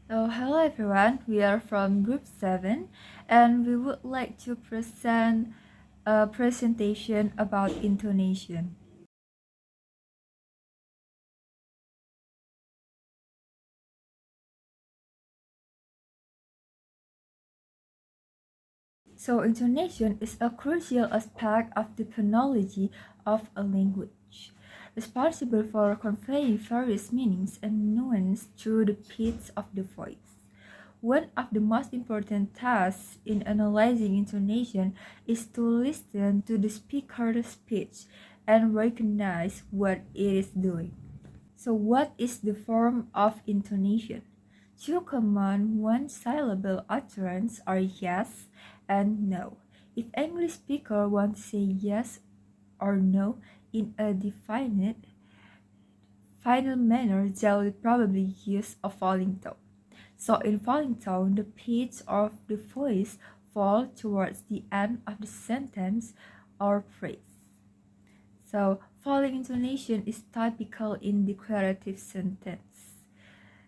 Hello everyone, we are from Group 7 and we would like to present a presentation about intonation. So intonation is a crucial aspect of the phonology of a language, responsible for conveying various meanings and nuance through the pitch of the voice. One of the most important tasks in analyzing intonation is to listen to the speaker's speech and recognize what it is doing. So, what is the form of intonation? Two common one-syllable utterance are yes and no. If English speaker want to say yes or no in a definite final manner, they will probably use a falling tone. So in falling tone, the pitch of the voice falls towards the end of the sentence or phrase. So falling intonation is typical in declarative sentence,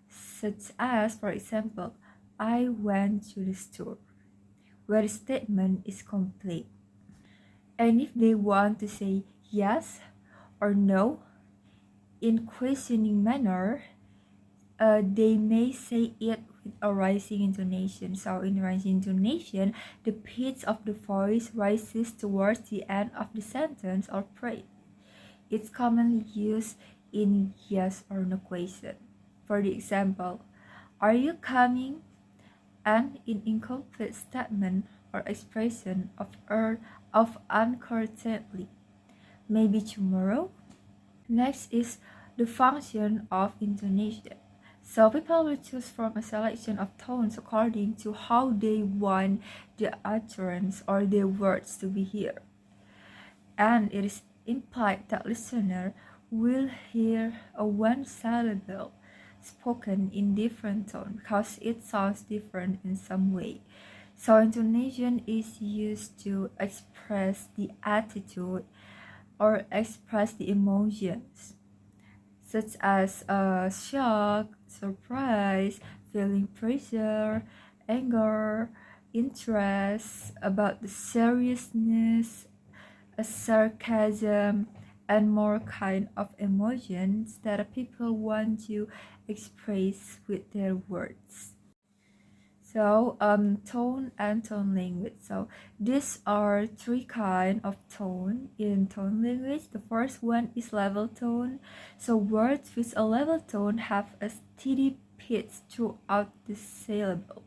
such as, for example, I went to the store, where the statement is complete. And if they want to say yes or no in questioning manner, they may say it with a rising intonation. So in rising intonation, the pitch of the voice rises towards the end of the sentence or phrase. It's commonly used in yes or no question. For the example, are you coming? And in incomplete statement or expression of uncertainty, maybe tomorrow. Next is the function of intonation. So people will choose from a selection of tones according to how they want the utterance or the words to be heard. And it is implied that listener will hear a one syllable spoken in different tone because it sounds different in some way. So intonation is used to express the attitude or express the emotions such as shock, surprise, feeling pressure, anger, interest, about the seriousness, a sarcasm, and more kind of emotions that people want to express with their words. So, tone and tone language. So, these are three kind of tone in tone language. The first one is level tone. So, words with a level tone have a steady pitch throughout the syllable.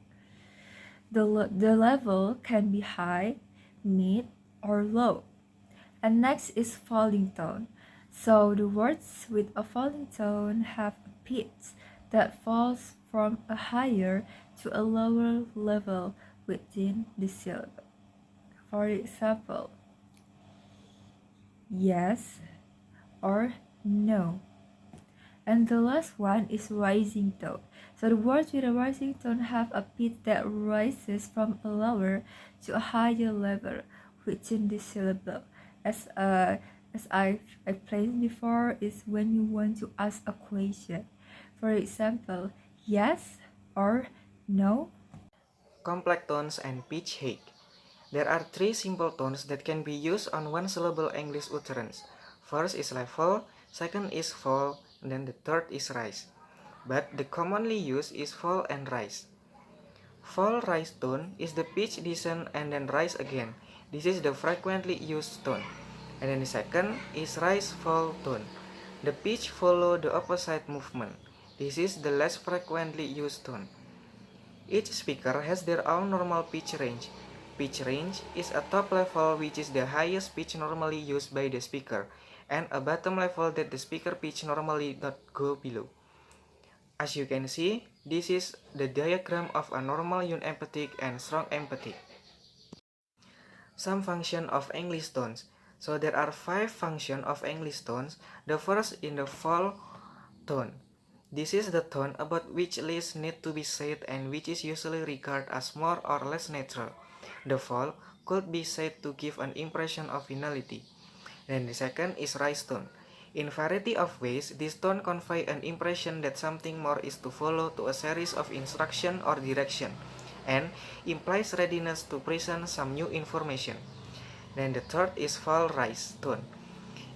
The level can be high, mid, or low. And next is falling tone. So the words with a falling tone have a pitch that falls from a higher to a lower level within the syllable. For example, yes or no. And the last one is rising tone. So the words with a rising tone have a pitch that rises from a lower to a higher level within the syllable. As I explained before, is when you want to ask a question. For example, yes or no. Complex tones and pitch height. There are three simple tones that can be used on one syllable English utterance. First is level, second is fall, and then the third is rise. But the commonly used is fall and rise. Fall rise tone is the pitch descend and then rise again. This is the frequently used tone. And then the second is rise fall tone. The pitch follow the opposite movement. This is the less frequently used tone. Each speaker has their own normal pitch range. Pitch range is a top level which is the highest pitch normally used by the speaker, and a bottom level that the speaker pitch normally not go below. As you can see, this is the diagram of a normal unemphatic and strong emphatic. Some function of English tones. So there are 5 function of English tones. The first in the fall tone. This is the tone about which least need to be said and which is usually regarded as more or less natural. The fall could be said to give an impression of finality. Then the second is rise tone. In variety of ways, this tone convey an impression that something more is to follow to a series of instruction or direction, and implies readiness to present some new information. Then the third is fall-rise tone.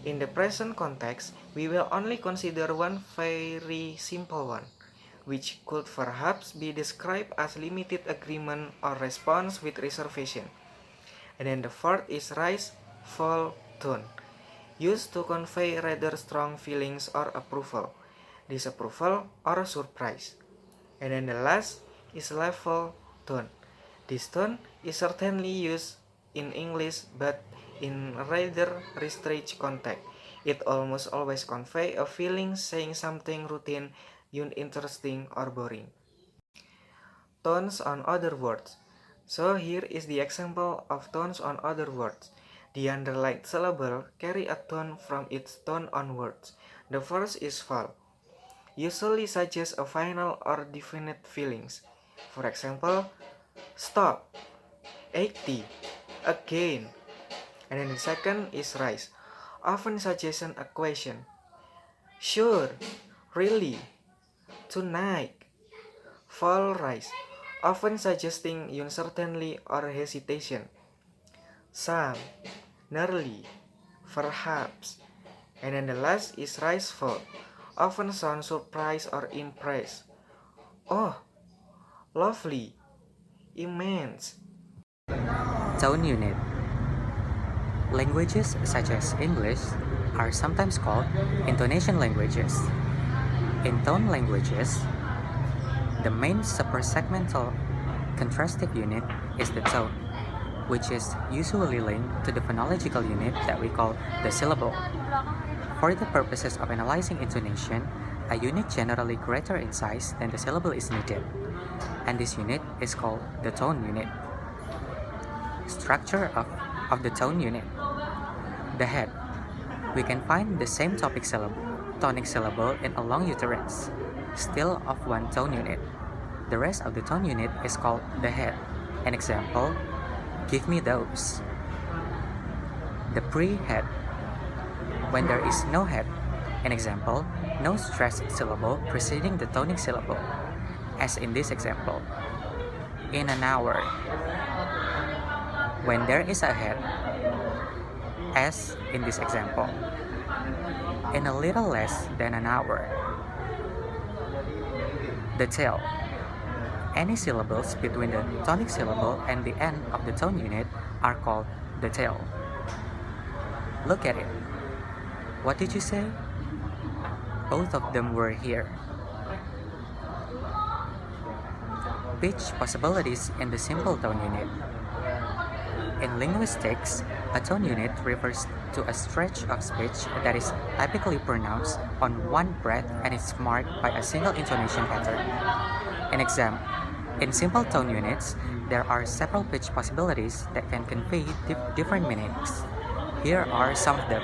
In the present context, we will only consider one very simple one, which could perhaps be described as limited agreement or response with reservation. And then the fourth is rise-fall tone, used to convey rather strong feelings or approval, disapproval, or surprise. And then the last is level tone. This tone is certainly used in English, but in rather restricted context. It almost always conveys a feeling saying something routine, uninteresting, or boring. Tones on other words. So here is the example of tones on other words. The underlined syllable carry a tone from its tone on words. The first is fall, usually suggests a final or definite feelings. For example, stop, 80, again. And then the second is rise, often suggesting a question. Sure, really, tonight. Fall rise, often suggesting uncertainty or hesitation. Some, nearly, perhaps. And then the last is rise fall, often sound surprised or impressed. Oh, lovely, immense. Tone unit. Languages such as English are sometimes called intonation languages. In tone languages, the main supersegmental contrastive unit is the tone, which is usually linked to the phonological unit that we call the syllable. For the purposes of analyzing intonation, a unit generally greater in size than the syllable is needed, and this unit is called the tone unit. Structure of the tone unit. The head. We can find the same tonic syllable in a long utterance, still of one tone unit. The rest of the tone unit is called the head. An example, give me those. The pre-head. When there is no head, an example, no stressed syllable preceding the tonic syllable, as in this example, in an hour. When there is a head, as in this example, in a little less than an hour. The tail. Any syllables between the tonic syllable and the end of the tone unit are called the tail. Look at it. What did you say? Both of them were here. Pitch possibilities in the simple tone unit. In linguistics, a tone unit refers to a stretch of speech that is typically pronounced on one breath and is marked by a single intonation pattern. In simple tone units, there are several pitch possibilities that can convey different meanings. Here are some of them: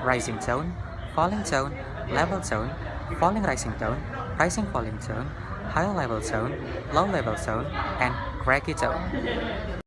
rising tone, falling tone, level tone, falling rising tone, rising falling tone, high level tone, low level tone, and craggy tone.